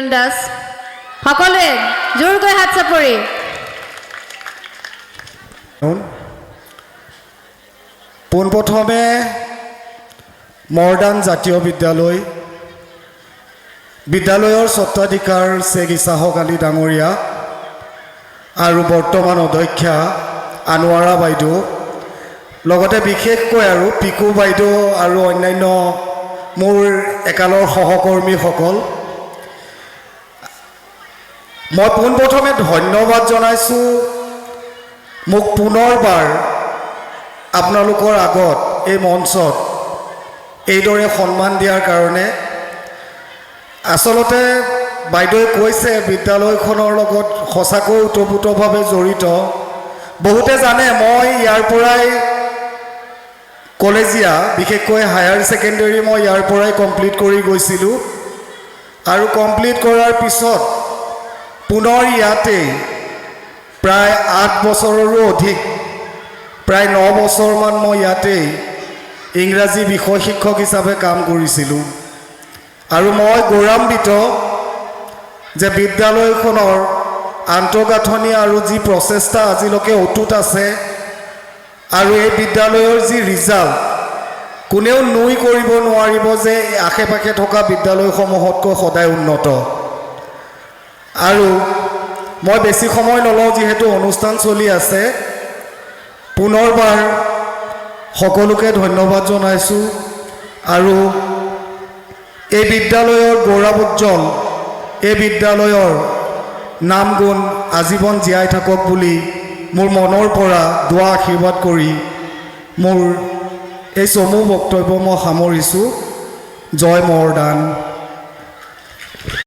ৰিপুণ দাস সকলোৱে জোৰকৈ হাত চাপৰি পোনপ্ৰথমে মৰ্ডান জাতীয় বিদ্যালয়ৰ স্বত্বাধিকাৰ শ্বেখ ইছাহক আলী ডাঙৰীয়া আৰু বৰ্তমান অধ্যক্ষা আনোৱাৰা বাইদেউ লগতে বিশেষকৈ আৰু পিকু বাইদেউ আৰু অন্যান্য মোৰ একালৰ সহকৰ্মীসকল মই পোনপ্ৰথমে ধন্যবাদ জনাইছোঁ মোক পুনৰবাৰ আপোনালোকৰ আগত এই মঞ্চত এইদৰে সন্মান দিয়াৰ কাৰণে আচলতে বাইদেৱে কৈছে বিদ্যালয়খনৰ লগত সঁচাকৈ ওতঃপ্ৰোতভাৱে জড়িত বহুতে জানে মই ইয়াৰ পৰাই কলেজীয়া বিশেষকৈ হায়াৰ ছেকেণ্ডেৰী মই ইয়াৰ পৰাই কমপ্লিট কৰি গৈছিলোঁ আৰু কমপ্লিট কৰাৰ পিছত পুনৰ ইয়াতেই প্ৰায় 8 বছৰৰো অধিক প্ৰায় 9 বছৰমান মই ইয়াতেই ইংৰাজী বিষয় শিক্ষক হিচাপে কাম কৰিছিলোঁ আৰু মই গৌৰৱান্বিত যে বিদ্যালয়খনৰ আন্তঃগাঁথনি আৰু যি প্ৰচেষ্টা আজিলৈকে অটুট আছে আৰু এই বিদ্যালয়ৰ যি ৰিজাল্ট কোনেও নুই কৰিব নোৱাৰিব যে আশে পাশে থকা বিদ্যালয়সমূহতকৈ সদায় উন্নত আৰু মই বেছি সময় নলওঁ যিহেতু অনুষ্ঠান চলি আছে পুনৰবাৰ সকলোকে ধন্যবাদ জনাইছোঁ আৰু এই বিদ্যালয়ৰ গৌৰৱোজ্জ্বল এই বিদ্যালয়ৰ নাম গুণ আজীৱন জীয়াই থাকক বুলি মোৰ মনৰ পৰা দোৱা আশীৰ্বাদ কৰি মোৰ এই চমু বক্তব্য মই সামৰিছোঁ জয় মৰ্ডান